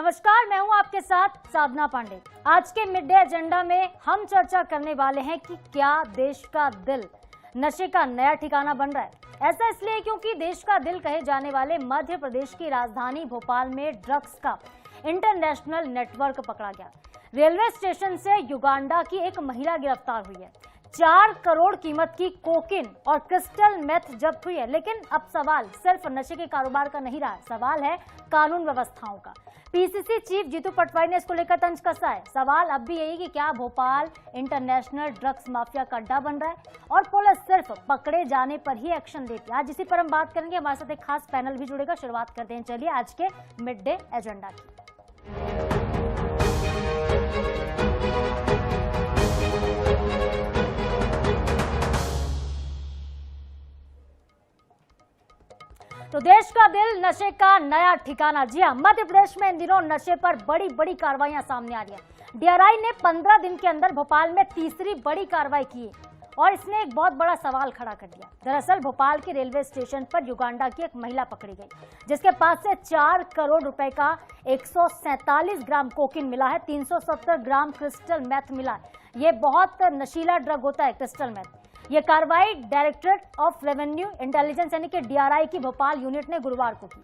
नमस्कार, मैं हूं आपके साथ साधना पांडे। आज के मिड डे एजेंडा में हम चर्चा करने वाले हैं कि क्या देश का दिल नशे का नया ठिकाना बन रहा है। ऐसा इसलिए क्योंकि देश का दिल कहे जाने वाले मध्य प्रदेश की राजधानी भोपाल में ड्रग्स का इंटरनेशनल नेटवर्क पकड़ा गया। रेलवे स्टेशन से युगांडा की एक महिला गिरफ्तार हुई है। 4 करोड़ कीमत की कोकीन और क्रिस्टल मेथ जब्त हुई है। लेकिन अब सवाल सिर्फ नशे के कारोबार का नहीं रहा, सवाल है कानून व्यवस्थाओं का। पीसीसी चीफ जीतू पटवारी ने इसको लेकर तंज कसा है। सवाल अब भी यही कि क्या भोपाल इंटरनेशनल ड्रग्स माफिया का अड्डा बन रहा है और पुलिस सिर्फ पकड़े जाने पर ही एक्शन लेती है। आज इसी पर हम बात करेंगे। हमारे साथ एक खास पैनल भी जुड़ेगा। शुरुआत करते हैं चलिए आज के मिड डे एजेंडा की। तो देश का दिल नशे का नया ठिकाना। जी हां, मध्य प्रदेश में इन दिनों नशे पर बड़ी बड़ी कार्रवाइयां सामने आ रही है। डीआरआई ने 15 दिन के अंदर भोपाल में तीसरी बड़ी कार्रवाई की और इसने एक बहुत बड़ा सवाल खड़ा कर दिया। दरअसल भोपाल के रेलवे स्टेशन पर युगांडा की एक महिला पकड़ी गई जिसके पास से 4 करोड़ रुपए का 147 ग्राम कोकीन मिला है, 370 ग्राम क्रिस्टल मेथ मिला है। ये बहुत नशीला ड्रग होता है क्रिस्टल मेथ। ये कार्रवाई डायरेक्टरेट ऑफ रेवेन्यू इंटेलिजेंस यानी कि डीआरआई की भोपाल यूनिट ने गुरुवार को की।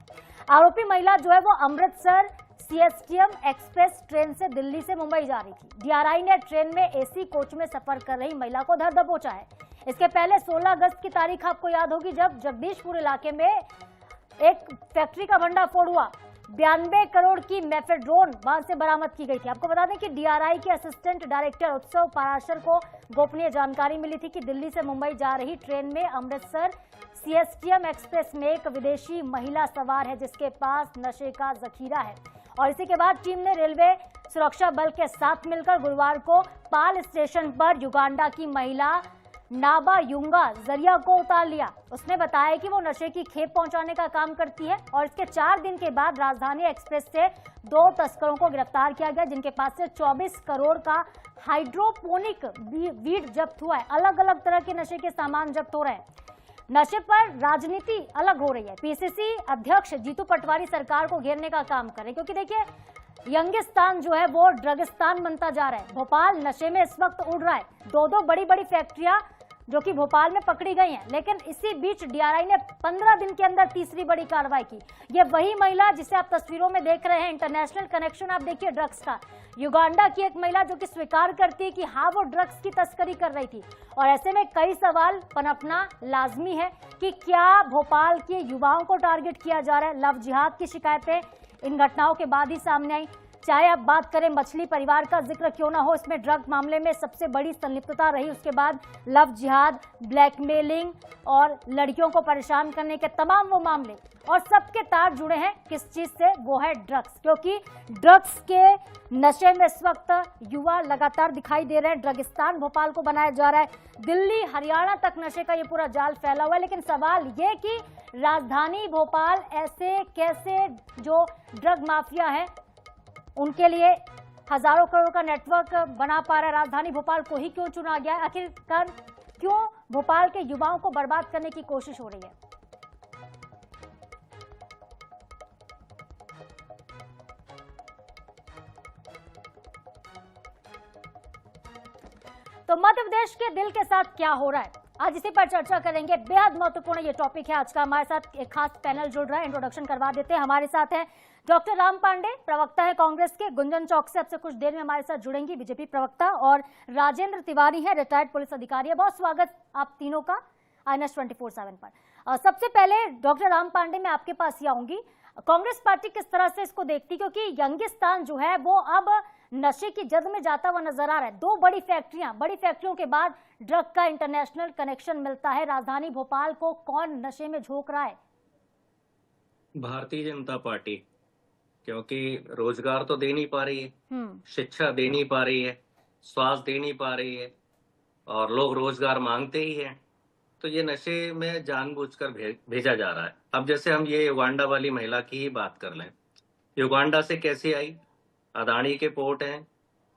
आरोपी महिला जो है वो अमृतसर सीएसटीएम एक्सप्रेस ट्रेन से दिल्ली से मुंबई जा रही थी। डीआरआई ने ट्रेन में एसी कोच में सफर कर रही महिला को धर दबोचा है। इसके पहले 16 अगस्त की तारीख आपको याद होगी जब जगदीशपुर इलाके में एक फैक्ट्री का भंडाफोड़ हुआ। 92 करोड़ की मेफेड्रोन वहां से बरामद की गई थी। आपको बता दें कि डीआरआई के असिस्टेंट डायरेक्टर उत्सव पाराशर को गोपनीय जानकारी मिली थी कि दिल्ली से मुंबई जा रही ट्रेन में अमृतसर सीएसटीएम एक्सप्रेस में एक विदेशी महिला सवार है जिसके पास नशे का जखीरा है। और इसी के बाद टीम ने रेलवे सुरक्षा बल के साथ मिलकर गुरुवार को पाल स्टेशन पर युगांडा की महिला नाबा युंगा जरिया को उतार लिया। उसने बताया कि वो नशे की खेप पहुंचाने का काम करती है और इसके 4 दिन के बाद राजधानी एक्सप्रेस से 2 तस्करों को गिरफ्तार किया गया जिनके पास से 24 करोड़ का हाइड्रोपोनिक वीड जब्त हुआ है। अलग अलग तरह के नशे के सामान जब्त हो रहे हैं। नशे पर राजनीति अलग हो रही है। पीसीसी अध्यक्ष जीतू पटवारी सरकार को घेरने का काम कर रहे हैं क्योंकि देखिए यंगिस्तान जो है वो ड्रगिस्तान बनता जा रहा है। भोपाल नशे में इस वक्त उड़ रहा है। 2 बड़ी बड़ी फैक्ट्रियां जो कि भोपाल में पकड़ी गई हैं, लेकिन इसी बीच डीआरआई ने 15 दिन के अंदर तीसरी बड़ी कार्रवाई की। ये वही महिला जिसे आप तस्वीरों में देख रहे हैं, इंटरनेशनल कनेक्शन आप देखिए ड्रग्स का। युगांडा की एक महिला जो कि स्वीकार करती है कि हाँ वो ड्रग्स की तस्करी कर रही थी। और ऐसे में कई सवाल पनपना लाजमी है कि क्या भोपाल के युवाओं को टारगेट किया जा रहा है। लव जिहाद की शिकायतें इन घटनाओं के बाद ही सामने आई। चाहे आप बात करें मछली परिवार का जिक्र क्यों ना हो, इसमें ड्रग मामले में सबसे बड़ी संलिप्तता रही। उसके बाद लव जिहाद, ब्लैकमेलिंग और लड़कियों को परेशान करने के तमाम वो मामले, और सबके तार जुड़े हैं किस चीज से, वो है ड्रग्स। क्योंकि ड्रग्स के नशे में इस वक्त युवा लगातार दिखाई दे रहे हैं। ड्रगिस्तान भोपाल को बनाया जा रहा है। दिल्ली हरियाणा तक नशे का ये पूरा जाल फैला हुआ है। लेकिन सवाल ये कि राजधानी भोपाल ऐसे कैसे जो ड्रग माफिया है उनके लिए हजारों करोड़ का नेटवर्क बना पा रहा है। राजधानी भोपाल को ही क्यों चुना गया है? आखिरकार क्यों भोपाल के युवाओं को बर्बाद करने की कोशिश हो रही है? तो मध्य प्रदेश के दिल के साथ क्या हो रहा है, आज इसी पर चर्चा करेंगे। बेहद महत्वपूर्ण ये टॉपिक है आज का। हमारे साथ एक खास पैनल जुड़ रहा है, इंट्रोडक्शन करवा देते हैं। हमारे साथ हैं डॉक्टर राम पांडे, प्रवक्ता है कांग्रेस के। गुंजन चौक से अब से कुछ देर में हमारे साथ जुड़ेंगी बीजेपी प्रवक्ता, और राजेंद्र तिवारी है, रिटायर्ड पुलिस अधिकारी है। बहुत स्वागत आप तीनों का INS 24/7 पर। सबसे पहले डॉक्टर राम पांडे मैं आपके पास ही आऊंगी। कांग्रेस पार्टी किस तरह से इसको देखती, क्योंकि यंगिस्तान जो है वो अब नशे की जद में जाता हुआ नजर आ रहा है। 2 बड़ी फैक्ट्रियों के बाद ड्रग का इंटरनेशनल कनेक्शन मिलता है। राजधानी भोपाल को कौन नशे में झोंक रहा है? भारतीय जनता पार्टी, क्योंकि रोजगार तो दे नहीं पा रही है, शिक्षा दे नहीं पा रही है, स्वास्थ्य दे नहीं पा रही है, और लोग रोजगार मांगते ही हैं, तो ये नशे में जानबूझकर भेजा जा रहा है। अब जैसे हम ये युगांडा वाली महिला की ही बात कर लें, युगांडा से कैसे आई? अदानी के पोर्ट हैं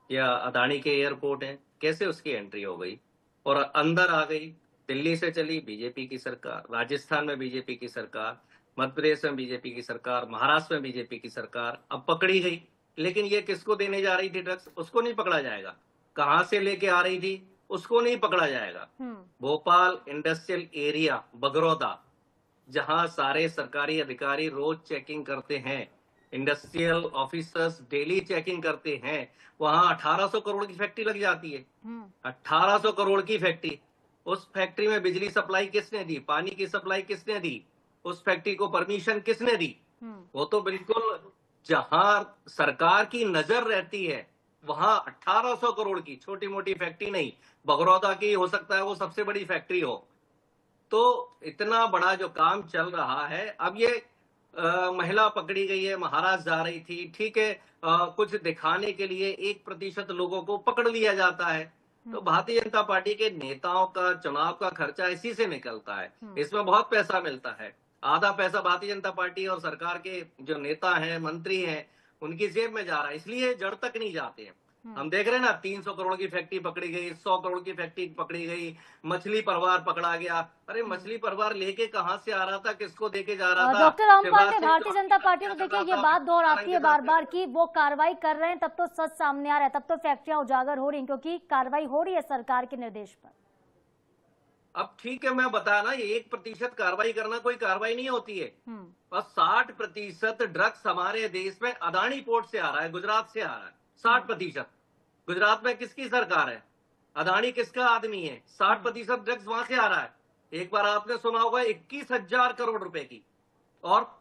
या अदानी के एयरपोर्ट हैं, कैसे उसकी एंट्री हो गई और अंदर आ गई? दिल्ली से चली बीजेपी की सरकार, राजस्थान में बीजेपी की सरकार, मध्य प्रदेश में बीजेपी की सरकार, महाराष्ट्र में बीजेपी की सरकार, अब पकड़ी गई लेकिन ये किसको देने जा रही थी ड्रग्स, उसको नहीं पकड़ा जाएगा। कहां से लेके आ रही थी, उसको नहीं पकड़ा जाएगा। भोपाल इंडस्ट्रियल एरिया बगरौदा, जहां सारे सरकारी अधिकारी रोज चेकिंग करते हैं, इंडस्ट्रियल ऑफिसर्स डेली चेकिंग करते हैं, वहां 1800 करोड़ की फैक्ट्री लग जाती है। 1800 करोड़ की फैक्ट्री, उस फैक्ट्री में बिजली सप्लाई किसने दी, पानी की सप्लाई किसने दी, उस फैक्ट्री को परमिशन किसने दी? वो तो बिल्कुल जहां सरकार की नजर रहती है वहां 1800 करोड़ की छोटी मोटी फैक्ट्री नहीं, बगरौदा की हो सकता है वो सबसे बड़ी फैक्ट्री हो। तो इतना बड़ा जो काम चल रहा है, अब ये महिला पकड़ी गई है, महाराष्ट्र जा रही थी, ठीक है, कुछ दिखाने के लिए 1% लोगों को पकड़ लिया जाता है। तो भारतीय जनता पार्टी के नेताओं का चुनाव का खर्चा इसी से निकलता है, इसमें बहुत पैसा मिलता है। आधा पैसा भारतीय जनता पार्टी और सरकार के जो नेता हैं, मंत्री हैं, उनकी जेब में जा रहा है, इसलिए जड़ तक नहीं जाते हैं। हम देख रहे हैं ना, 300 करोड़ की फैक्ट्री पकड़ी गई, 100 करोड़ की फैक्ट्री पकड़ी गई, मछली परिवार पकड़ा गया। अरे मछली परिवार लेके कहां से आ रहा था, किसको देके जा रहा था? डॉक्टर राम पांडे, भारतीय जनता पार्टी तो देखिए ये बात दोहराती है बार बार कि वो कार्रवाई कर रहे हैं, तब तो सच सामने आ रहा है, तब तो फैक्ट्रियां उजागर हो रही हैं क्योंकि कार्रवाई हो रही है सरकार के निर्देश पर। अब ठीक है, मैं बताया ना, ये 1% कार्रवाई करना कोई कार्रवाई नहीं होती है। और 60% ड्रग्स हमारे देश में अदानी पोर्ट से आ रहा है, गुजरात से आ रहा है। 60%। गुजरात में किसकी सरकार है, अदानी किसका आदमी है? 60% ड्रग्स वहां से आ रहा है। एक बार आपने सुना होगा 21,000 करोड़ रुपए की, और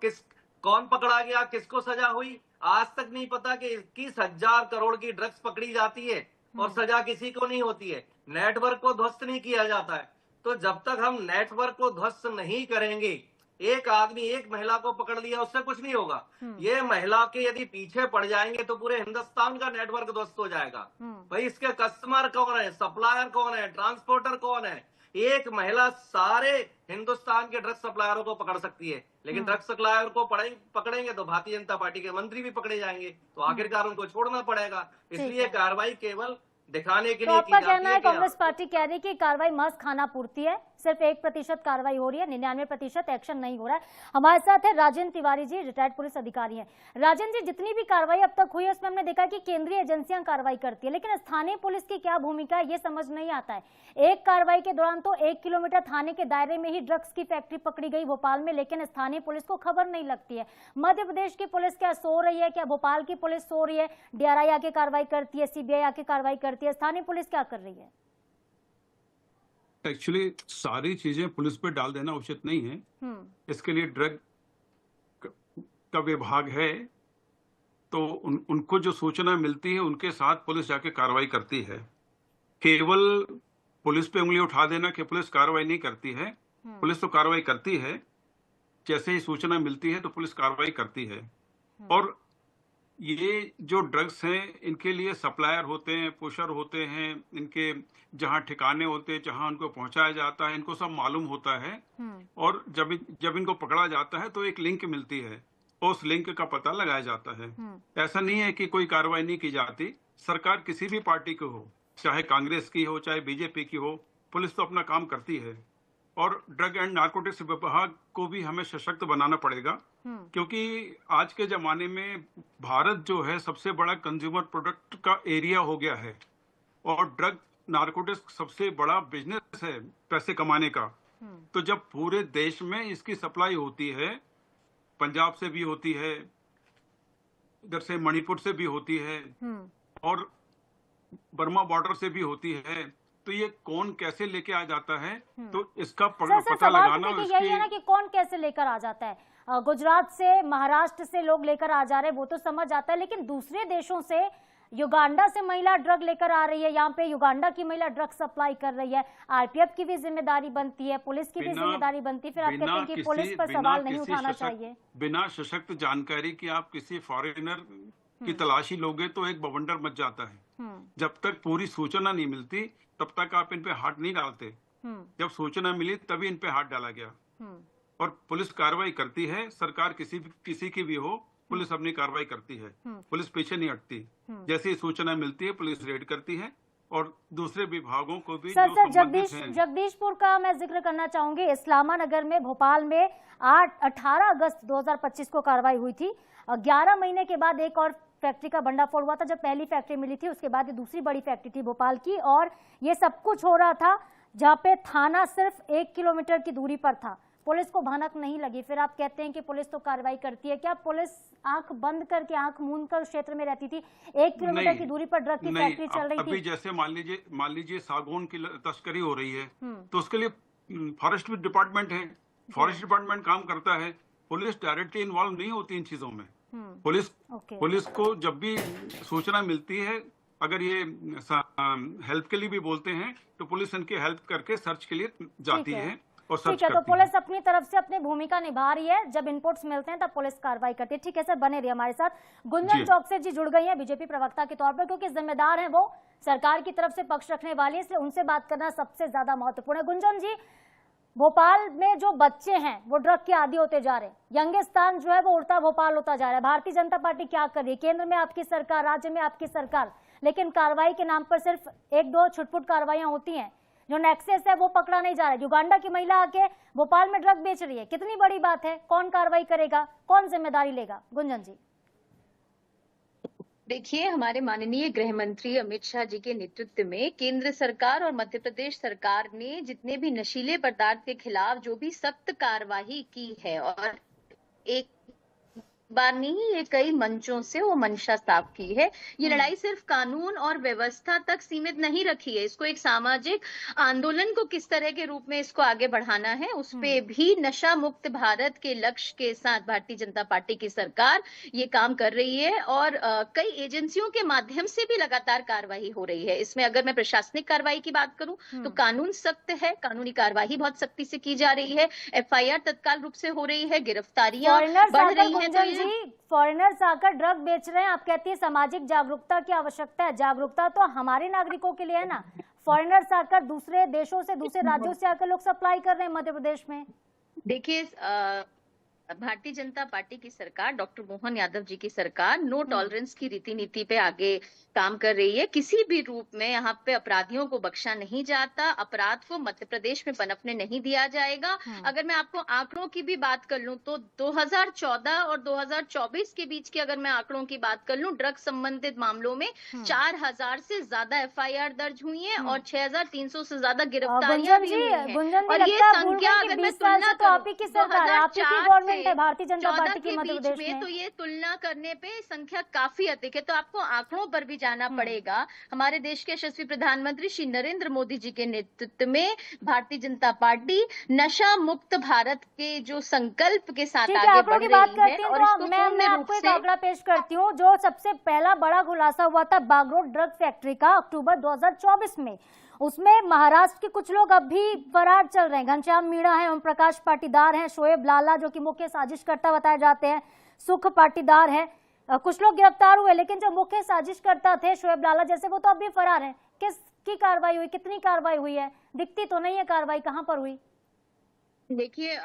कौन पकड़ा गया, किसको सजा हुई, आज तक नहीं पता कि 21,000 करोड़ की ड्रग्स पकड़ी जाती है और सजा किसी को नहीं होती है। नेटवर्क को ध्वस्त नहीं किया जाता है। तो जब तक हम नेटवर्क को ध्वस्त नहीं करेंगे, एक आदमी एक महिला को पकड़ लिया उससे कुछ नहीं होगा। ये महिला के यदि पीछे पड़ जाएंगे तो पूरे हिंदुस्तान का नेटवर्क ध्वस्त हो जाएगा। भाई इसके कस्टमर कौन है, सप्लायर कौन है, ट्रांसपोर्टर कौन है? एक महिला सारे हिंदुस्तान के ड्रग्स सप्लायरों को पकड़ सकती है, लेकिन ड्रग्स सप्लायर को पकड़ेंगे तो भारतीय जनता पार्टी के मंत्री भी पकड़े जाएंगे, तो आखिरकार उनको छोड़ना पड़ेगा। इसलिए कार्रवाई केवल दिखाने के लिए आपका कहना है, कांग्रेस पार्टी कह रही है कि कार्रवाई महज खाना पूर्ति है, सिर्फ 1% कार्रवाई हो रही है, 99% एक्शन नहीं हो रहा है। हमारे साथ है राजेंद्र तिवारी जी, रिटायर्ड पुलिस अधिकारी हैं। राजेंद्र जी, जितनी भी कार्रवाई अब तक हुई है उसमें हमने देखा कि केंद्रीय एजेंसियां कार्रवाई करती है, लेकिन स्थानीय पुलिस की क्या भूमिका है ये समझ नहीं आता है। एक कार्रवाई के दौरान तो 1 किलोमीटर थाने के दायरे में ही ड्रग्स की फैक्ट्री पकड़ी गई भोपाल में, लेकिन स्थानीय पुलिस को खबर नहीं लगती है। मध्य प्रदेश की पुलिस क्या सो रही है, क्या भोपाल की पुलिस सो रही है? DRI आके कार्रवाई करती है, CBI आके कार्रवाई करती है, स्थानीय पुलिस क्या कर रही है? एक्चुअली सारी चीजें पुलिस पे डाल देना उचित नहीं है। इसके लिए ड्रग का विभाग है, तो उनको जो सूचना मिलती है उनके साथ पुलिस जाके कार्रवाई करती है। केवल पुलिस पे उंगली उठा देना कि पुलिस कार्रवाई नहीं करती है, पुलिस तो कार्रवाई करती है। जैसे ही सूचना मिलती है तो पुलिस कार्रवाई करती है। और ये जो ड्रग्स हैं, इनके लिए सप्लायर होते हैं, पुशर होते हैं, इनके जहां ठिकाने होते हैं, जहां उनको पहुंचाया जाता है, इनको सब मालूम होता है। और जब इनको पकड़ा जाता है तो एक लिंक मिलती है, उस लिंक का पता लगाया जाता है। ऐसा नहीं है कि कोई कार्रवाई नहीं की जाती। सरकार किसी भी पार्टी की हो, चाहे कांग्रेस की हो, चाहे बीजेपी की हो, पुलिस तो अपना काम करती है। और ड्रग एंड नारकोटिक्स विभाग को भी हमें सशक्त बनाना पड़ेगा, क्योंकि आज के जमाने में भारत जो है सबसे बड़ा कंज्यूमर प्रोडक्ट का एरिया हो गया है, और ड्रग नारकोटिक्स सबसे बड़ा बिजनेस है पैसे कमाने का। तो जब पूरे देश में इसकी सप्लाई होती है, पंजाब से भी होती है, इधर से मणिपुर से भी होती है, और बर्मा बॉर्डर से भी होती है, तो ये कौन कैसे लेके आ जाता है, तो इसका पता लगाना यही है ना कि कौन कैसे लेकर आ जाता है। गुजरात से, महाराष्ट्र से लोग लेकर आ जा रहे हैं, वो तो समझ आता है, लेकिन दूसरे देशों से, युगांडा से महिला ड्रग लेकर आ रही है, यहाँ पे युगांडा की महिला ड्रग सप्लाई कर रही है। RPF की भी जिम्मेदारी बनती है, पुलिस की भी जिम्मेदारी बनती है। फिर आप कहते हैं कि पुलिस पर सवाल नहीं उठाना चाहिए। बिना सशक्त जानकारी की आप किसी फॉरेनर की तलाशी लोगे तो एक बवंडर मच जाता है। जब तक पूरी सूचना नहीं मिलती तब तक आप इन पे हाथ नहीं डालते। जब सूचना मिली तभी इन पे हाथ डाला गया। और पुलिस कार्रवाई करती है, सरकार किसी की भी हो, पुलिस अपनी कार्रवाई करती है, पुलिस पीछे नहीं हटती। जैसे सूचना मिलती है पुलिस रेड करती है, और दूसरे विभागों को भी। सर, जगदीशपुर का मैं जिक्र करना चाहूंगी। इस्लामा नगर में, भोपाल में 18 अगस्त 2025 को कार्रवाई हुई थी। 11 महीने के बाद एक और फैक्ट्री का भंडाफोड़ हुआ था, जब पहली फैक्ट्री मिली थी, उसके बाद ये दूसरी बड़ी फैक्ट्री थी भोपाल की, और ये सब कुछ हो रहा था जहाँ पे थाना सिर्फ 1 किलोमीटर की दूरी पर था। पुलिस को भनक नहीं लगी। फिर आप कहते हैं कि पुलिस तो कार्रवाई करती है, क्या पुलिस आंख बंद करके, आंख मूंद कर उस क्षेत्र में रहती थी? 1 किलोमीटर की दूरी पर ड्रग की फैक्ट्री चल रही थी। अभी जैसे मान लीजिए सागौन की तस्करी हो रही है, तो उसके लिए फॉरेस्ट डिपार्टमेंट है, फॉरेस्ट डिपार्टमेंट काम करता है, पुलिस डायरेक्टली इन्वॉल्व नहीं होती इन चीजों में। पुलिस को जब भी सूचना मिलती है, अगर ये हेल्प के लिए भी बोलते हैं, तो पुलिस इनकी हेल्प करके सर्च के लिए जाती है और सर्च ठीक है, तो पुलिस अपनी तरफ से अपनी भूमिका निभा रही है। जब इनपुट्स मिलते हैं तब पुलिस कार्रवाई करती है। ठीक है सर, बने रहिए हमारे साथ। गुंजन चौकसी जी जुड़ गई हैं बीजेपी प्रवक्ता के तौर पर, क्योंकि जिम्मेदार हैं वो, सरकार की तरफ से पक्ष रखने वाली है, इसलिए उनसे बात करना सबसे ज्यादा महत्वपूर्ण है। गुंजन जी, भोपाल में जो बच्चे हैं वो ड्रग के आदी होते जा रहे हैं, यंगिस्तान जो है वो उड़ता भोपाल होता जा रहा है। भारतीय जनता पार्टी क्या कर रही है? केंद्र में आपकी सरकार, राज्य में आपकी सरकार, लेकिन कार्रवाई के नाम पर सिर्फ 1-2 छुटपुट कार्रवाइयां होती हैं। जो नेक्सस है वो पकड़ा नहीं जा रहा है। युगांडा की महिला आके भोपाल में ड्रग बेच रही है, कितनी बड़ी बात है। कौन कार्रवाई करेगा, कौन जिम्मेदारी लेगा? गुंजन जी, देखिए, हमारे माननीय गृह मंत्री अमित शाह जी के नेतृत्व में केंद्र सरकार और मध्य प्रदेश सरकार ने जितने भी नशीले पदार्थ के खिलाफ जो भी सख्त कार्रवाई की है, और एक बार नहीं, ये कई मंचों से वो मंशा साफ की है। ये लड़ाई सिर्फ कानून और व्यवस्था तक सीमित नहीं रखी है, इसको एक सामाजिक आंदोलन को किस तरह के रूप में इसको आगे बढ़ाना है, उस पे भी नशा मुक्त भारत के लक्ष्य के साथ भारतीय जनता पार्टी की सरकार ये काम कर रही है। और कई एजेंसियों के माध्यम से भी लगातार कार्रवाई हो रही है। इसमें अगर मैं प्रशासनिक कार्रवाई की बात करूं तो कानून सख्त है, कानूनी कार्रवाई बहुत सख्ती से की जा रही है, FIR तत्काल रूप से हो रही है, गिरफ्तारियां बढ़ रही हैं। फॉरेनर्स आकर ड्रग बेच रहे हैं, आप कहती है सामाजिक जागरूकता की आवश्यकता है। जागरूकता तो हमारे नागरिकों के लिए है ना। फॉरेनर्स आकर दूसरे देशों से, दूसरे राज्यों से आकर लोग सप्लाई कर रहे हैं मध्य प्रदेश में। देखिए, भारतीय जनता पार्टी की सरकार, डॉक्टर मोहन यादव जी की सरकार नो टॉलरेंस की रीति नीति पे आगे काम कर रही है। किसी भी रूप में यहाँ पे अपराधियों को बख्शा नहीं जाता, अपराध को मध्य प्रदेश में पनपने नहीं दिया जाएगा। अगर मैं आपको आंकड़ों की भी बात कर लूं तो 2014 और 2024 के बीच की अगर मैं आंकड़ों की बात कर लूं, ड्रग संबंधित मामलों में 4000 से ज्यादा FIR दर्ज हुई है और 6300 से ज्यादा गिरफ्तारियां भी हुई हैं। और ये संख्या अगर मैं तुलना करूं भारतीय जनता पार्टी के मध्य प्रदेश में, तो ये तुलना करने पे संख्या काफी अधिक है। तो आपको आंकड़ों पर भी जाना पड़ेगा। हमारे देश के यशस्वी प्रधानमंत्री श्री नरेंद्र मोदी जी के नेतृत्व में भारतीय जनता पार्टी नशा मुक्त भारत के जो संकल्प के साथ आगे बढ़ रही है। और इसको मैं आपको एक आंकड़ा पेश करती हूँ। जो सबसे पहला बड़ा खुलासा हुआ था बागरोड ड्रग फैक्ट्री का अक्टूबर 2024 में, उसमें महाराष्ट्र के कुछ लोग अब भी फरार चल रहे हैं। घनश्याम मीणा है, ओम प्रकाश पाटीदार हैं, शोएब लाला जो कि मुख्य साजिशकर्ता बताए जाते हैं, सुख पाटीदार हैं, कुछ लोग गिरफ्तार हुए। लेकिन जो मुख्य साजिशकर्ता थे शोएब लाला जैसे, वो तो अब भी फरार हैं। किसकी कार्रवाई हुई, कितनी कार्रवाई हुई है? दिखती तो नहीं है कार्रवाई, कहां पर हुई? देखिए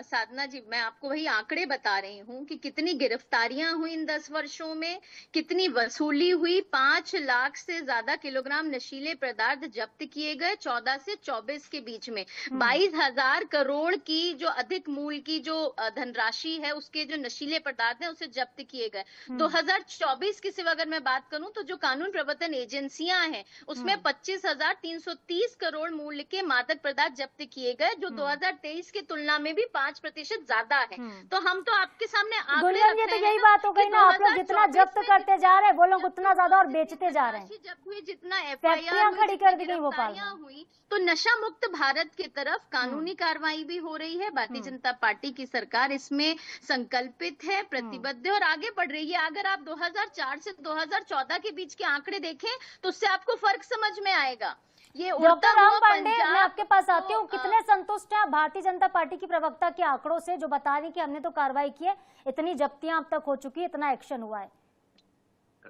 साधना जी, मैं आपको वही आंकड़े बता रही हूँ कि कितनी गिरफ्तारियां हुई इन 10 वर्षों में, कितनी वसूली हुई। 5 लाख से ज्यादा किलोग्राम नशीले पदार्थ जब्त किए गए 14 से 24 के बीच में। 22,000 करोड़ की जो अधिक मूल्य की जो धनराशि है, उसके जो नशीले पदार्थ हैं उसे जब्त किए गए। 2024 की सिवा अगर मैं बात करूं तो जो कानून प्रवर्तन एजेंसियां हैं उसमें 25,330 करोड़ मूल्य के मादक पदार्थ जब्त किए गए, जो 2023 की तुलना में भी 5% ज्यादा है। तो हम तो आपके सामने आंकड़े रख रहे हैं। तो यही बात हो गई ना, आप लोग जितना जब्त करते जा रहे हैं वो लोग उतना ज्यादा और बेचते जा रहे हैं। जब हुई जितना फैक्ट्रियां खड़ी कर दी गई भोपाल हुई, तो नशा मुक्त भारत की तरफ कानूनी कार्रवाई भी हो रही है। भारतीय जनता पार्टी की सरकार इसमें संकल्पित है, प्रतिबद्ध है और आगे बढ़ रही है। अगर आप 2004 से 2014 के बीच के आंकड़े देखें तो उससे आपको फर्क समझ में आएगा। ये डॉक्टर राम पांडे, मैं आपके पास आती हूँ। कितने संतुष्ट हैं भारतीय जनता पार्टी की प्रवक्ता के आंकड़ों से, जो बता रही कि हमने तो कार्रवाई की है, इतनी जब्तियां अब तक हो चुकी है, इतना एक्शन हुआ है?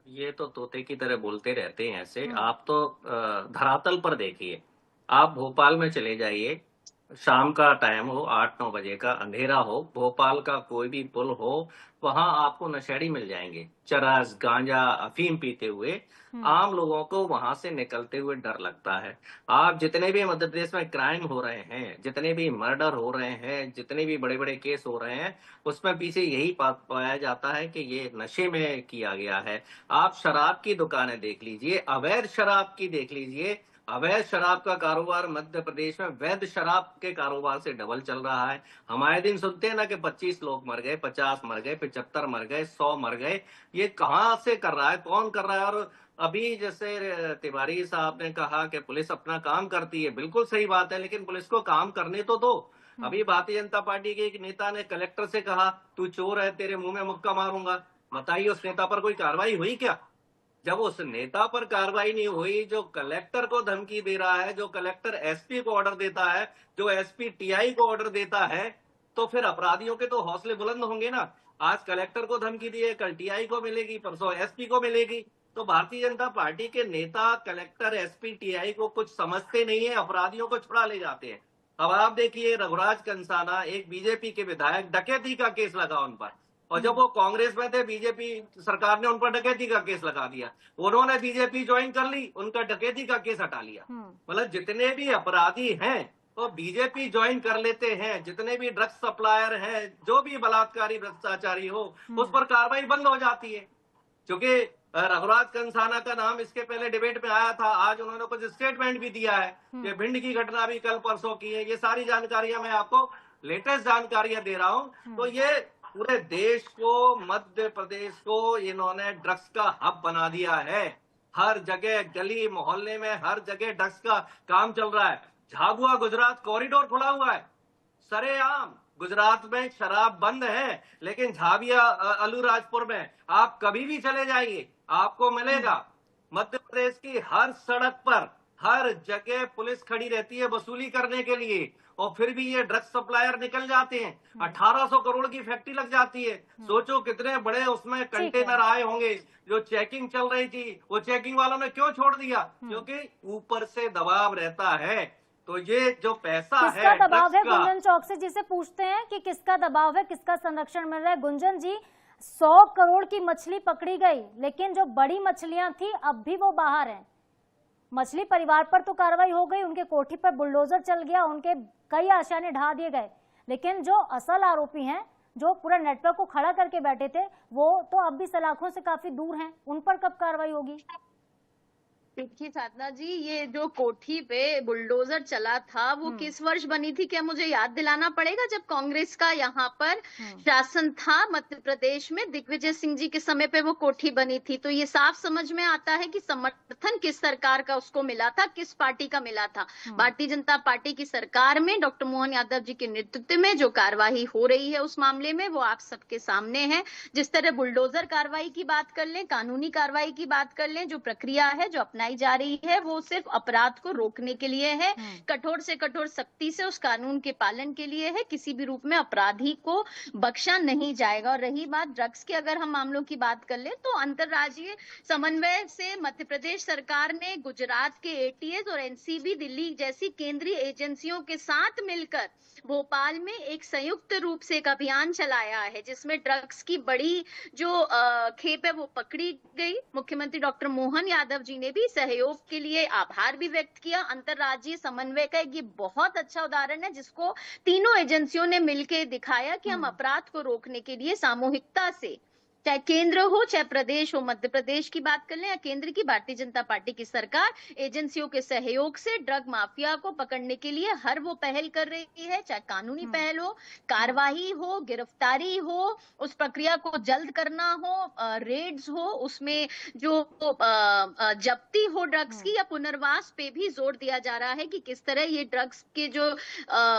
ये तो तोते की तरह बोलते रहते हैं ऐसे। आप तो धरातल पर देखिए, आप भोपाल में चले जाइए, शाम का टाइम हो, 8-9 बजे का अंधेरा हो, भोपाल का कोई भी पुल हो, वहां आपको नशेड़ी मिल जाएंगे, चरस, गांजा, अफीम पीते हुए। आम लोगों को वहां से निकलते हुए डर लगता है। आप जितने भी मध्य प्रदेश में क्राइम हो रहे हैं, जितने भी मर्डर हो रहे हैं, जितने भी बड़े बड़े केस हो रहे हैं, उसमें पीछे यही पाया जाता है कि ये नशे में किया गया है। आप शराब की दुकानें देख लीजिए, अवैध शराब की देख लीजिए। अवैध शराब का कारोबार मध्य प्रदेश में वैध शराब के कारोबार से डबल चल रहा है। हम आए दिन सुनते हैं ना कि 25 लोग मर गए, 50 मर गए, 75 मर गए, 100 मर गए। ये कहां से कर रहा है, कौन कर रहा है? और अभी जैसे तिवारी साहब ने कहा कि पुलिस अपना काम करती है, बिल्कुल सही बात है, लेकिन पुलिस को काम करने तो दो। अभी भारतीय जनता पार्टी के एक नेता ने कलेक्टर से कहा, तू चोर है, तेरे मुंह में मुक्का मारूंगा। बताइए उस नेता पर कोई कार्रवाई हुई क्या? जब उस नेता पर कार्रवाई नहीं हुई, जो कलेक्टर को धमकी दे रहा है, जो कलेक्टर एसपी को ऑर्डर देता है, जो एसपी टीआई को ऑर्डर देता है, तो फिर अपराधियों के तो हौसले बुलंद होंगे ना। आज कलेक्टर को धमकी दी है, कल टीआई को मिलेगी, परसों एसपी को मिलेगी। तो भारतीय जनता पार्टी के नेता कलेक्टर, एसपी, टीआई को कुछ समझते नहीं है, अपराधियों को छुड़ा ले जाते हैं। अब आप देखिए, रघुराज कंसाना, एक बीजेपी के विधायक, डकैती का केस लगा उन पर, और जब वो कांग्रेस में थे, बीजेपी सरकार ने उन पर डकैती का केस लगा दिया। उन्होंने बीजेपी ज्वाइन कर ली, उनका डकैती का केस हटा लिया। मतलब जितने भी अपराधी हैं वो बीजेपी ज्वाइन कर लेते हैं। जितने भी ड्रग्स सप्लायर हैं, जो भी बलात्कारी भ्रष्टाचारी हो, उस पर कार्रवाई बंद हो जाती है। क्योंकि रघुराज कंसाना का नाम इसके पहले डिबेट में आया था, आज उन्होंने कुछ स्टेटमेंट भी दिया है कि भिंड की घटना भी कल परसों की है। ये सारी जानकारियां मैं आपको लेटेस्ट जानकारियां दे रहा हूं। तो ये पूरे देश को, मध्य प्रदेश को इन्होंने ड्रग्स का हब बना दिया है। हर जगह, गली मोहल्ले में हर जगह ड्रग्स का काम चल रहा है। झाबुआ गुजरात कॉरिडोर खुला हुआ है, सरेआम। गुजरात में शराब बंद है, लेकिन झाबिया अलीराजपुर में आप कभी भी चले जाइए, आपको मिलेगा। मध्य प्रदेश की हर सड़क पर, हर जगह पुलिस खड़ी रहती है वसूली करने के लिए, और फिर भी ये ड्रग्स सप्लायर निकल जाते हैं। 1800 करोड़ की फैक्ट्री लग जाती है। सोचो कितने बड़े उसमें कंटेनर आए होंगे। जो चेकिंग चल रही थी, वो चेकिंग वालों ने क्यों छोड़ दिया? क्योंकि ऊपर से दबाव रहता है। तो ये जो पैसा है, किसका दबाव है? ड्रग्स का, गुंजन चौक से जिसे पूछते हैं कि किसका दबाव है, किसका संरक्षण मिल रहा है। गुंजन जी, 100 करोड़ की मछली पकड़ी गई, लेकिन जो बड़ी मछलियां थी अब भी वो बाहर हैं। मछली परिवार पर तो कार्रवाई हो गई, उनके कोठी पर बुलडोजर चल गया, उनके कई आशियाने ढा दिए गए, लेकिन जो असल आरोपी हैं, जो पूरा नेटवर्क को खड़ा करके बैठे थे, वो तो अब भी सलाखों से काफी दूर हैं। उन पर कब कार्रवाई होगी? देखिए साधना जी, ये जो कोठी पे बुलडोजर चला था वो किस वर्ष बनी थी? क्या मुझे याद दिलाना पड़ेगा? जब कांग्रेस का यहाँ पर शासन था मध्य प्रदेश में, दिग्विजय सिंह जी के समय पे वो कोठी बनी थी। तो ये साफ समझ में आता है कि समर्थन किस सरकार का उसको मिला था, किस पार्टी का मिला था। भारतीय जनता पार्टी की सरकार में डॉक्टर मोहन यादव जी के नेतृत्व में जो कार्रवाई हो रही है उस मामले में, वो आप सबके सामने है। जिस तरह बुलडोजर कार्रवाई की बात कर लें, कानूनी कार्रवाई की बात कर लें, जो प्रक्रिया है जो अपनाई जा रही है वो सिर्फ अपराध को रोकने के लिए है, कठोर से कठोर सख्ती से उस कानून के पालन के लिए है। किसी भी रूप में अपराधी को बख्शा नहीं जाएगा। और रही बात ड्रग्स के, अगर हम मामलों की बात कर ले, तो अंतरराज्यीय समन्वय से मध्य प्रदेश सरकार ने गुजरात के एटीएस और एनसीबी दिल्ली जैसी केंद्रीय एजेंसियों के साथ मिलकर भोपाल में एक संयुक्त रूप से एक अभियान चलाया है, जिसमें ड्रग्स की बड़ी जो खेप है वो पकड़ी गई। मुख्यमंत्री डॉक्टर मोहन यादव जी ने भी सहयोग के लिए आभार भी व्यक्त किया। अंतरराज्यीय समन्वय का ये बहुत अच्छा उदाहरण है, जिसको तीनों एजेंसियों ने मिलकर दिखाया कि हम अपराध को रोकने के लिए सामूहिकता से, चाहे केंद्र हो चाहे प्रदेश हो, मध्य प्रदेश की बात कर लें या केंद्र की, भारतीय जनता पार्टी की सरकार एजेंसियों के सहयोग से ड्रग माफिया को पकड़ने के लिए हर वो पहल कर रही है। चाहे कानूनी पहल हो, कार्रवाई हो, गिरफ्तारी हो, उस प्रक्रिया को जल्द करना हो, रेड्स हो, उसमें जो जब्ती हो ड्रग्स की, या पुनर्वास पे भी जोर दिया जा रहा है कि किस तरह ये ड्रग्स के जो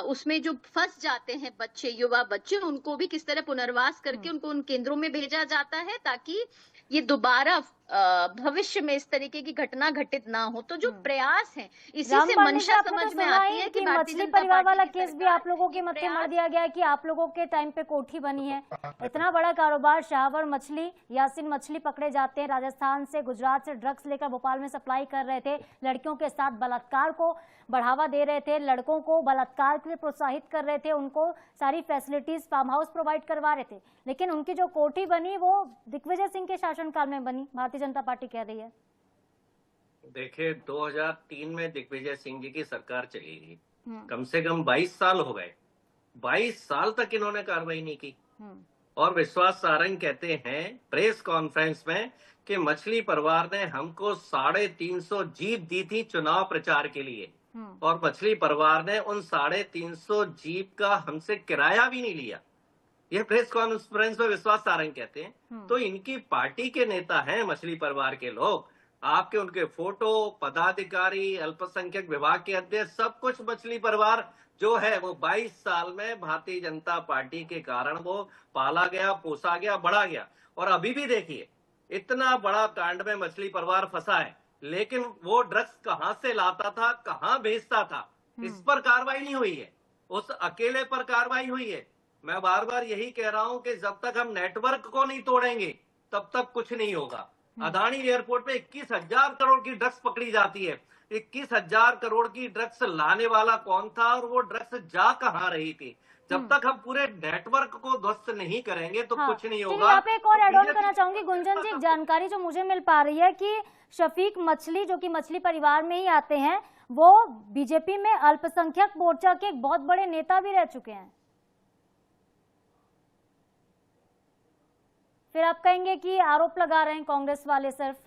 उसमें जो फंस जाते हैं बच्चे, युवा बच्चे, उनको भी किस तरह पुनर्वास करके उनको उन केंद्रों में भेजा जाता है, ताकि ये दोबारा भविष्य में इस तरीके की घटना घटित ना हो। तो जो प्रयास है इसी से रामपाल मंशा आपने तो समझ में सुना आती ही है कि कि भारतीय मछली जनता परिवार वाला पार्टी की केस भी सरकार आप लोगों के मत्थे मर दिया गया है कि आप लोगों के टाइम पे कोठी बनी है। इतना बड़ा कारोबार, शाहवर मछली, यासीन मछली पकड़े जाते हैं, राजस्थान से गुजरात से ड्रग्स लेकर भोपाल में सप्लाई कर रहे थे, लड़कियों के साथ बलात्कार को बढ़ावा दे रहे थे, लड़कों को बलात्कार के लिए प्रोत्साहित कर रहे थे, उनको सारी फैसिलिटीज फार्म हाउस प्रोवाइड करवा रहे थे, लेकिन उनकी जो कोठी बनी वो दिग्विजय सिंह के शासनकाल में बनी, भारतीय जनता पार्टी कह रही है। देखिए 2003 में दिग्विजय सिंह जी की सरकार चली गई, कम से कम 22 साल हो गए, 22 साल तक इन्होंने कार्रवाई नहीं की। और विश्वास सारंग कहते हैं प्रेस कॉन्फ्रेंस में कि मछली परिवार ने हमको 350 जीप दी थी चुनाव प्रचार के लिए, और मछली परिवार ने उन 350 जीप का हमसे किराया भी नहीं लिया। यह प्रेस कॉन्फ्रेंस में विश्वास सारंग कहते हैं। तो इनकी पार्टी के नेता हैं मछली परिवार के लोग, आपके उनके फोटो, पदाधिकारी, अल्पसंख्यक विभाग के अध्यक्ष, सब कुछ मछली परिवार जो है वो 22 साल में भारतीय जनता पार्टी के कारण वो पाला गया, पोसा गया, बढ़ा गया। और अभी भी देखिए इतना बड़ा कांड में मछली परिवार फंसा है, लेकिन वो ड्रग्स कहां से लाता था, कहां भेजता था, इस पर कार्रवाई नहीं हुई है। उस अकेले पर कार्रवाई हुई है। मैं बार बार यही कह रहा हूं कि जब तक हम नेटवर्क को नहीं तोड़ेंगे तब तक कुछ नहीं होगा। अदानी एयरपोर्ट पे 21,000 करोड़ की ड्रग्स पकड़ी जाती है। 21,000 करोड़ की ड्रग्स लाने वाला कौन था और वो ड्रग्स जा कहां रही थी? जब तक हम पूरे नेटवर्क को ध्वस्त नहीं करेंगे तो कुछ नहीं होगा। यहाँ पे एक और एड ऑन करना चाहूंगी गुंजन जी, एक जानकारी जो मुझे मिल पा रही है कि शफीक मछली जो कि मछली परिवार में ही आते हैं, वो बीजेपी में अल्पसंख्यक मोर्चा के एक बहुत बड़े नेता भी रह चुके हैं। फिर आप कहेंगे कि आरोप लगा रहे हैं कांग्रेस वाले सिर्फ,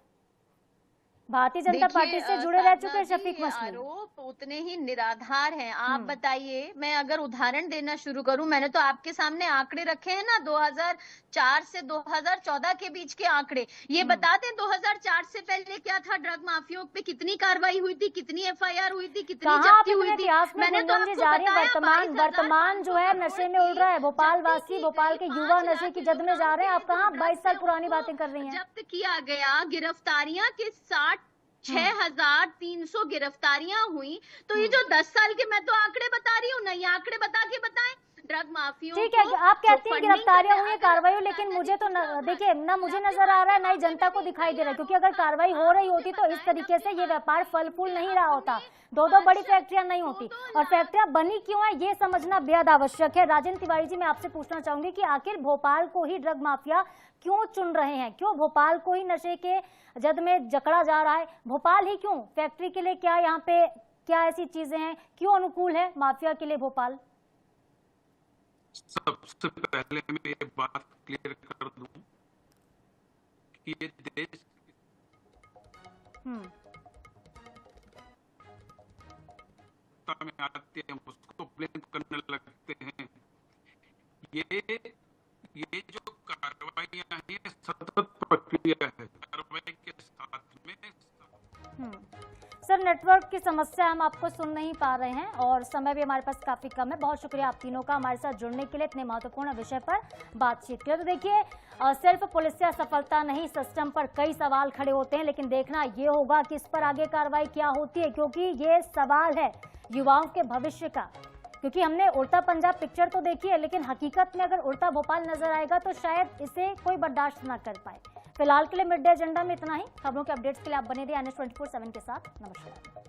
भारतीय जनता पार्टी से जुड़े रह चुके हैं शफीक मछली। आरोप उतने ही निराधार हैं। आप बताइए, मैं अगर उदाहरण देना शुरू करूं, मैंने तो आपके सामने आंकड़े रखे हैं ना, 2004 से 2014 के बीच के आंकड़े। ये बता दें 2004 से पहले क्या था, ड्रग माफियाओं पे कितनी कार्रवाई हुई थी, कितनी एफआईआर हुई थी, कितनी जब्ती हुई थी। मैंने तो आपको बताया वर्तमान जो है नशे में उड़ रहा है, भोपाल वासी, भोपाल के युवा नशे की जद में जा रहे हैं। आप कहाँ 22 साल पुरानी बातें कर रही हैं। जब्त किया गया, गिरफ्तारियां के 6,300 गिरफ्तारियां हुई। तो ये जो 10 साल के, मैं तो आंकड़े बता रही हूँ, नहीं आंकड़े बता के बताएं ड्रग माफियों। ठीक है, आप कहती हैं गिरफ्तारियां हुई, कार्रवाई हुई, लेकिन मुझे तो देखिए ना मुझे नजर आ रहा है ना ही जनता को दिखाई दे रहा है, क्योंकि अगर कार्रवाई हो रही होती तो इस तरीके से ये व्यापार फल फूल नहीं रहा होता, दो बड़ी फैक्ट्रियां नहीं होती। और फैक्ट्रियां बनी क्यों है ये समझना बेहद आवश्यक है। राजेंद्र तिवारी जी, मैं आपसे पूछना चाहूंगी कि आखिर भोपाल को ही ड्रग माफिया क्यों चुन रहे हैं, क्यों भोपाल को ही नशे के जद में जकड़ा जा रहा है, भोपाल ही क्यों? फैक्ट्री के लिए क्या यहाँ पे क्या ऐसी चीजें हैं, क्यों अनुकूल है माफिया के लिए भोपाल? सबसे पहले मैं ये बात क्लियर कर दूं कि ये देश में आते हैं उसको ब्लेम करने लगते हैं। ये जो कार्रवाइयां हैं सतत प्रक्रिया है, कार्रवाई के साथ में सर नेटवर्क की समस्या, हम आपको सुन नहीं पा रहे हैं और समय भी हमारे पास काफी कम है। बहुत शुक्रिया आप तीनों का हमारे साथ जुड़ने के लिए, इतने महत्वपूर्ण विषय पर बातचीत के लिए। तो देखिए सिर्फ पुलिस या सफलता नहीं, सिस्टम पर कई सवाल खड़े होते हैं, लेकिन देखना ये होगा कि इस पर आगे कार्रवाई क्या होती है, क्योंकि ये सवाल है युवाओं के भविष्य का। क्योंकि हमने उड़ता पंजाब पिक्चर तो देखी है, लेकिन हकीकत में अगर उड़ता भोपाल नजर आएगा तो शायद इसे कोई बर्दाश्त ना कर पाए। फिलहाल के लिए मिड डे एजेंडा में इतना ही। खबरों के अपडेट्स के लिए आप बने रहिए NH 24/7 के साथ। नमस्कार।